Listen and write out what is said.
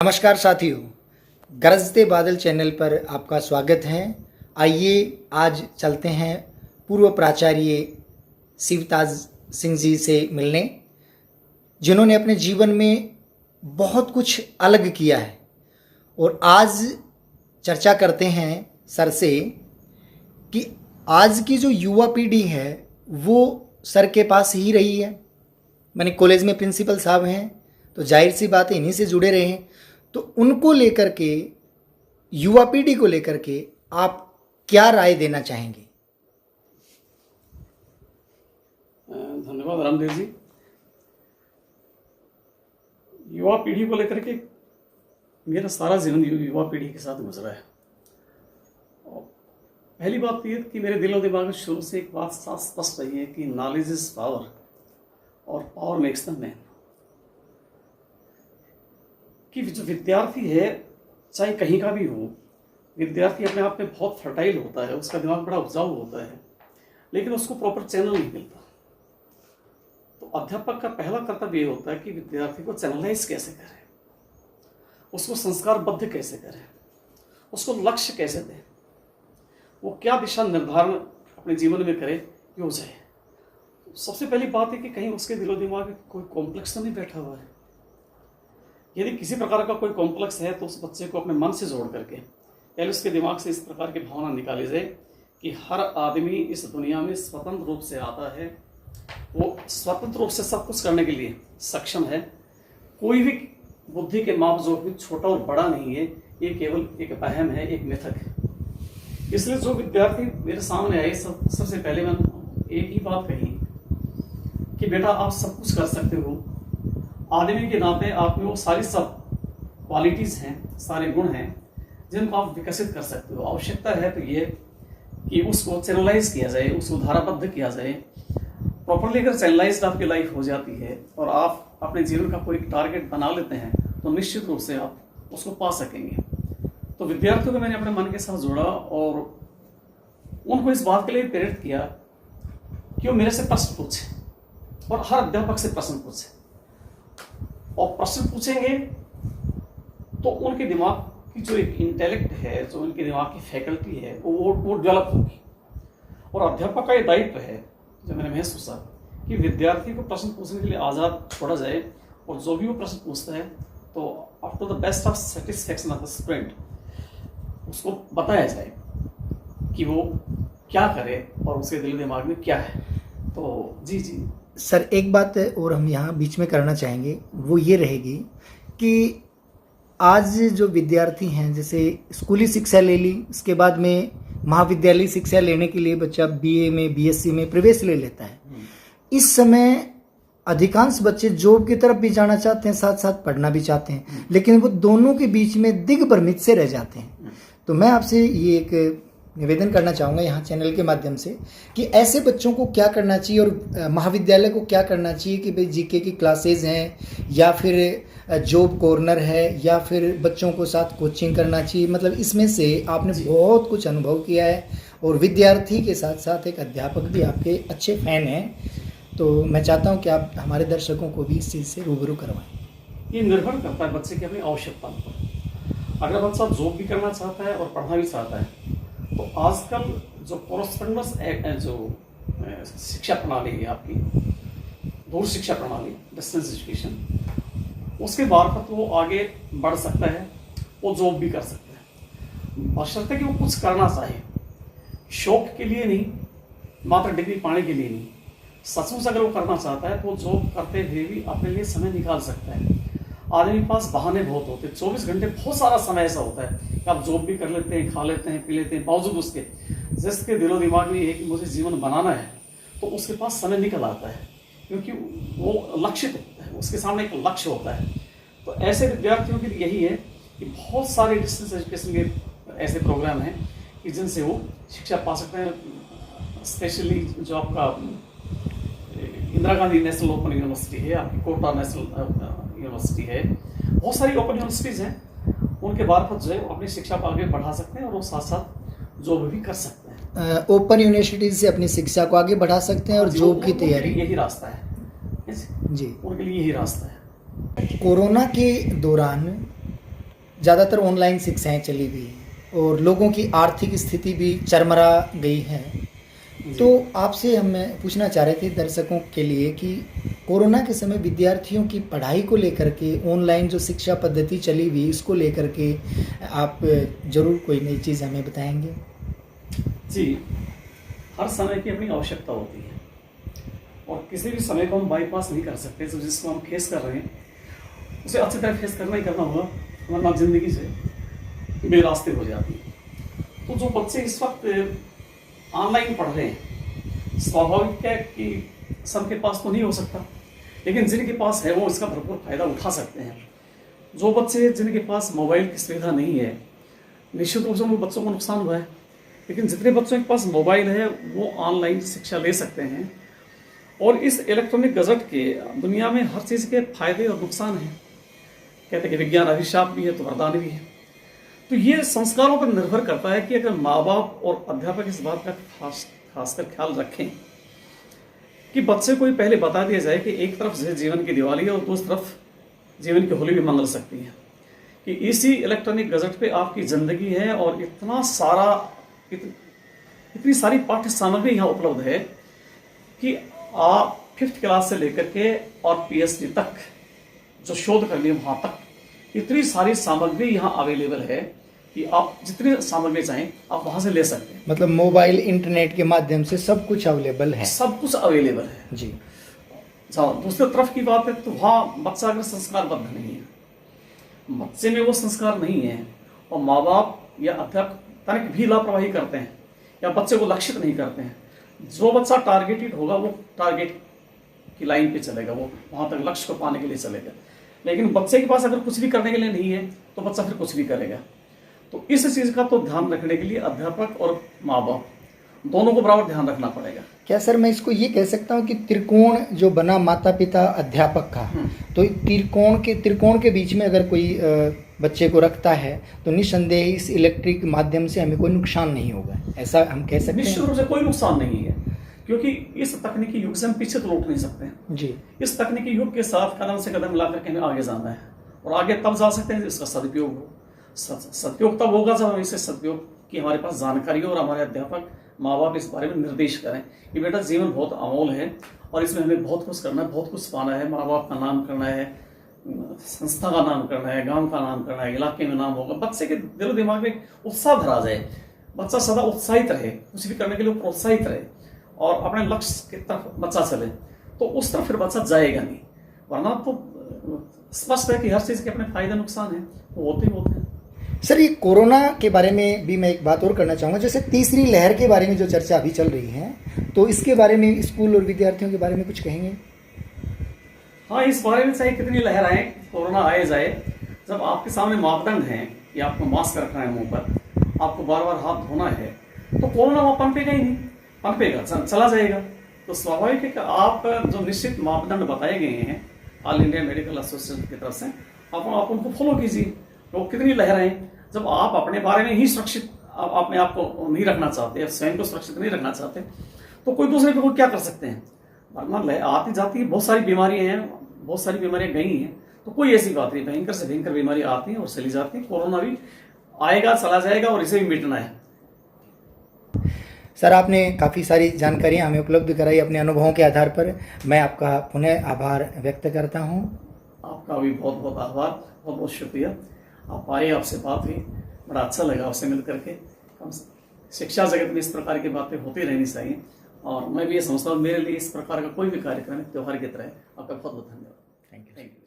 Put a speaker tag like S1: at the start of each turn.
S1: नमस्कार साथियों, गरजते बादल चैनल पर आपका स्वागत है। आइए आज चलते हैं पूर्व प्राचार्य शिवताज सिंह जी से मिलने, जिन्होंने अपने जीवन में बहुत कुछ अलग किया है। और आज चर्चा करते हैं सर से कि आज की जो युवा पीढ़ी है वो सर के पास ही रही है। मैंने कॉलेज में प्रिंसिपल साहब हैं तो जाहिर सी बात है इन्हीं से जुड़े रहे हैं। तो उनको लेकर के, युवा पीढ़ी को लेकर के आप क्या राय देना चाहेंगे?
S2: धन्यवाद रामदेव जी। युवा पीढ़ी को लेकर के मेरा सारा जीवन युवा पीढ़ी के साथ गुजरा है। और पहली बात तो ये कि मेरे दिलो दिमाग में शुरू से एक बात साफ स्पष्ट रही है कि नॉलेज इज पावर और पावर मेक्स द मैन। कि जो विद्यार्थी है, चाहे कहीं का भी हो, विद्यार्थी अपने आप में बहुत फर्टाइल होता है, उसका दिमाग बड़ा उपजाऊ होता है, लेकिन उसको प्रॉपर चैनल नहीं मिलता। तो अध्यापक का पहला कर्तव्य ये होता है कि विद्यार्थी को चैनलाइज कैसे करें, उसको संस्कारबद्ध कैसे करें, उसको लक्ष्य कैसे दें, वो क्या दिशा निर्धारण अपने जीवन में करे, ये हो जाए। सबसे पहली बात है कि कहीं उसके दिलो दिमाग में कोई कॉम्प्लेक्स तो नहीं बैठा हुआ है। यदि किसी प्रकार का कोई कॉम्प्लेक्स है तो उस बच्चे को अपने मन से जोड़ करके पहले उसके दिमाग से इस प्रकार की भावना निकाली जाए कि हर आदमी इस दुनिया में स्वतंत्र रूप से आता है, वो स्वतंत्र रूप से सब कुछ करने के लिए सक्षम है। कोई भी बुद्धि के माप जोख में छोटा और बड़ा नहीं है, ये केवल एक वहम है, एक मिथक है। इसलिए जो विद्यार्थी मेरे सामने आए, सबसे पहले मैंने एक ही बात कही कि बेटा आप सब कुछ कर सकते हो। आदमी के नाते आप में वो सारी सब क्वालिटीज़ हैं, सारे गुण हैं जिनको आप विकसित कर सकते हो। आवश्यकता है तो ये कि उसको चैनलाइज किया जाए, उसको धाराबद्ध किया जाए। प्रॉपरली अगर चैनलाइज्ड आपकी लाइफ हो जाती है और आप अपने जीवन का कोई टारगेट बना लेते हैं तो निश्चित रूप से आप उसको पा सकेंगे। तो विद्यार्थियों को मैंने अपने मन के साथ जोड़ा और उनको इस बात के लिए प्रेरित किया कि वो मेरे से प्रश्न पूछें और हर अध्यापक से प्रश्न पूछें। और प्रश्न पूछेंगे तो उनके दिमाग की जो एक इंटेलेक्ट है, जो उनके दिमाग की फैकल्टी है, वो डेवलप होगी। और अध्यापक का ये दायित्व है, जो मैंने महसूस किया, कि विद्यार्थी को प्रश्न पूछने के लिए आज़ाद छोड़ा जाए और जो भी वो प्रश्न पूछता है तो up to the best of satisfaction of the student उसको बताया जाए कि वो क्या करे और उसके दिल दिमाग में क्या है। तो जी
S1: सर, एक बात और हम यहाँ बीच में करना चाहेंगे, वो ये रहेगी कि आज जो विद्यार्थी हैं, जैसे स्कूली शिक्षा ले ली, इसके बाद में महाविद्यालयी शिक्षा लेने के लिए बच्चा बीए में, बीएससी में प्रवेश ले लेता है। इस समय अधिकांश बच्चे जॉब की तरफ भी जाना चाहते हैं, साथ साथ पढ़ना भी चाहते हैं, लेकिन वो दोनों के बीच में दिग्भ्रमित से रह जाते हैं। तो मैं आपसे ये एक निवेदन करना चाहूँगा यहाँ चैनल के माध्यम से कि ऐसे बच्चों को क्या करना चाहिए और महाविद्यालय को क्या करना चाहिए कि भाई जीके की क्लासेस हैं या फिर जॉब कॉर्नर है या फिर बच्चों को साथ कोचिंग करना चाहिए। मतलब इसमें से आपने बहुत कुछ अनुभव किया है और विद्यार्थी के साथ साथ एक अध्यापक भी आपके अच्छे फैन हैं। तो मैं चाहता हूँ कि आप हमारे दर्शकों को भी इस चीज़ से रूबरू करवाएं।
S2: ये निर्भर करता है बच्चे की अपनी आवश्यकता पर। अगर बच्चा जॉब भी करना चाहता है और पढ़ना भी चाहता है तो आजकल जो कोरस्पोंडेंस जो शिक्षा प्रणाली है आपकी, दूर शिक्षा प्रणाली, डिस्टेंस एजुकेशन, उसके मार्फत वो आगे बढ़ सकता है, वो जॉब भी कर सकता है, बशर्ते कि वो कुछ करना चाहे, शौक के लिए नहीं, मात्र डिग्री पाने के लिए नहीं। सचमुच अगर वो करना चाहता है तो जॉब करते हुए भी अपने लिए समय निकाल सकता है। आदमी के पास बहाने बहुत होते हैं, 24 घंटे बहुत सारा समय ऐसा होता है कि आप जॉब भी कर लेते हैं, खा लेते हैं, पी लेते हैं, बावजूद उसके जिसके दिलो दिमाग में ये है कि मुझे जीवन बनाना है, तो उसके पास समय निकल आता है क्योंकि वो लक्षित होता है, उसके सामने एक लक्ष्य होता है। तो ऐसे विद्यार्थियों के लिए यही है कि बहुत सारे डिस्टेंस एजुकेशन के ऐसे प्रोग्राम हैं कि जिनसे वो शिक्षा पा सकते हैं। स्पेशली जो आपका Indira Gandhi national open university है, आपकी कोटा नेशनल यूनिवर्सिटी है, बहुत सारी ओपन यूनिवर्सिटीज़ हैं, उनके मार्फत जो है अपनी शिक्षा को आगे बढ़ा सकते हैं और वो साथ साथ जॉब भी कर सकते हैं।
S1: ओपन यूनिवर्सिटीज से अपनी शिक्षा को आगे बढ़ा सकते हैं और जॉब की तैयारी,
S2: यही रास्ता है जी, उनके लिए यही रास्ता है।
S1: कोरोना के दौरान ज़्यादातर ऑनलाइन शिक्षाएं चली हुई हैं और लोगों की आर्थिक स्थिति भी चरमरा गई है। तो आपसे हम पूछना चाह रहे थे दर्शकों के लिए कि कोरोना के समय विद्यार्थियों की पढ़ाई को लेकर के ऑनलाइन जो शिक्षा पद्धति चली हुई इसको लेकर के आप ज़रूर कोई नई चीज़ हमें बताएंगे।
S2: जी, हर समय की अपनी आवश्यकता होती है और किसी भी समय को हम बाईपास नहीं कर सकते। तो जिसको हम फेस कर रहे हैं उसे अच्छी तरह फेस करना ही करना होगा, वरना जिंदगी से बेरास्ते हो जाती है। तो जो बच्चे इस वक्त ऑनलाइन पढ़ रहे हैं, स्वाभाविक है कि सबके पास तो नहीं हो सकता, लेकिन जिनके पास है वो इसका भरपूर फायदा उठा सकते हैं। जो बच्चे जिनके पास मोबाइल की सुविधा नहीं है, निश्चित रूप से उन बच्चों को नुकसान हुआ है, लेकिन जितने बच्चों के पास मोबाइल है वो ऑनलाइन शिक्षा ले सकते हैं। और इस इलेक्ट्रॉनिक गजट के दुनिया में हर चीज़ के फायदे और नुकसान हैं। कहते हैं कि विज्ञान अभिशाप भी है तो वरदान भी है। तो ये संस्कारों पर निर्भर करता है कि अगर माँ बाप और अध्यापक इस बात का खासकर ख्याल रखें कि बच्चे को पहले बता दिया जाए कि एक तरफ से जीवन की दिवाली है और दूसरी तरफ जीवन की होली भी मंगल सकती है, कि इसी इलेक्ट्रॉनिक गजट पे आपकी ज़िंदगी है और इतनी सारी पाठ्य सामग्री यहाँ उपलब्ध है कि आप 5th क्लास से लेकर के और PhD तक जो शोध कर लिए वहाँ तक इतनी सारी सामग्री यहाँ अवेलेबल है कि आप जितनी सामग्री चाहें आप वहाँ से ले सकते हैं।
S1: मतलब मोबाइल इंटरनेट के माध्यम से सब कुछ अवेलेबल है।
S2: सब कुछ अवेलेबल है
S1: जी।
S2: दूसरी तरफ की बात है तो वहाँ बच्चा अगर संस्कारबद्ध नहीं है, बच्चे में वो संस्कार नहीं है और माँ बाप या अध्यापक तनिक भी लापरवाही करते हैं या बच्चे को लक्षित नहीं करते हैं, जो बच्चा टारगेटेड होगा वो टारगेट की लाइन पे चलेगा, वो वहाँ तक लक्ष्य को पाने के लिए चलेगा। लेकिन बच्चे के पास अगर कुछ भी करने के लिए नहीं है तो बच्चा फिर कुछ भी करेगा। तो इस चीज़ का तो ध्यान रखने के लिए अध्यापक और माँ बाप दोनों को बराबर ध्यान रखना पड़ेगा।
S1: क्या सर मैं इसको ये कह सकता हूँ कि त्रिकोण जो बना माता पिता अध्यापक का, तो त्रिकोण के बीच में अगर कोई बच्चे को रखता है तो निस्संदेह इस इलेक्ट्रिक माध्यम से हमें कोई नुकसान नहीं होगा, ऐसा हम कह सकते हैं?
S2: निश्चित रूप से कोई नुकसान नहीं है, क्योंकि इस तकनीकी युग से हम पीछे तो लौट नहीं सकते हैं
S1: जी।
S2: इस तकनीकी युग के साथ कदम से कदम मिलाकर के हमें आगे जाना है और आगे तब जा सकते हैं इसका सदुपयोग हो। सदुपयोग तब होगा जब हम इसे सदुपयोग की हमारे पास जानकारी हो और हमारे अध्यापक माँ बाप इस बारे में निर्देश करें कि बेटा जीवन बहुत अमोल है और इसमें हमें बहुत कुछ करना है, बहुत कुछ पाना है, माँ बाप का नाम करना है, संस्था का नाम करना है, गांव का नाम करना है, इलाके में नाम होगा। बच्चे के दिल दिमाग में उत्साह भरा जाए, बच्चा सदा उत्साहित रहे, कुछ भी करने के लिए प्रोत्साहित रहे और अपने लक्ष्य की तरफ बच्चा चले, तो उस तरफ फिर बच्चा जाएगा नहीं। वरना तो स्पष्ट है कि हर चीज़ के अपने फायदे नुकसान हैं, वो होते ही होते हैं।
S1: सर ये कोरोना के बारे में भी मैं एक बात और करना चाहूँगा, जैसे तीसरी लहर के बारे में जो चर्चा अभी चल रही है, तो इसके बारे में स्कूल और विद्यार्थियों के बारे में कुछ कहेंगे?
S2: हाँ, इस बारे में चाहे कितनी लहर आए, कोरोना आए जाए, जब आपके सामने मापदंड हैं कि आपको मास्क रखना है मुंह पर, आपको बार बार हाथ धोना है, तो कोरोना वहाँ पनपेगा ही नहीं, पनपेगा चला जाएगा। तो स्वाभाविक है कि आप जो निश्चित मापदंड बताए गए हैं ऑल इंडिया मेडिकल एसोसिएशन की तरफ से, आप उनको फॉलो कीजिए। तो कितनी लहर आए, जब आप अपने बारे में ही सुरक्षित अपने आप को नहीं रखना चाहते, स्वयं को सुरक्षित नहीं रखना चाहते, तो कोई दूसरे पे कोई क्या कर सकते हैं? वरना आती जाती है, बहुत सारी बीमारियां हैं, बहुत सारी बीमारियां गई हैं, तो कोई ऐसी बात नहीं। भयंकर से भयंकर बीमारी आती हैं और चली जाती हैं। कोरोना भी आएगा, चला जाएगा और इसे भी मिटना है।
S1: सर आपने काफ़ी सारी जानकारियाँ हमें उपलब्ध कराई अपने अनुभवों के आधार पर, मैं आपका पुनः आभार व्यक्त करता हूँ।
S2: आपका भी बहुत बहुत आभार, बहुत बहुत शुक्रिया। आप आए, आपसे बात हुई, बड़ा अच्छा लगा आपसे मिल करके। शिक्षा जगत में इस प्रकार की बातें होती रहनी चाहिए और मैं भी ये समझता हूँ मेरे लिए इस प्रकार का कोई भी कार्यक्रम है त्योहार की तरह। आपका बहुत बहुत धन्यवाद।
S1: Thank you.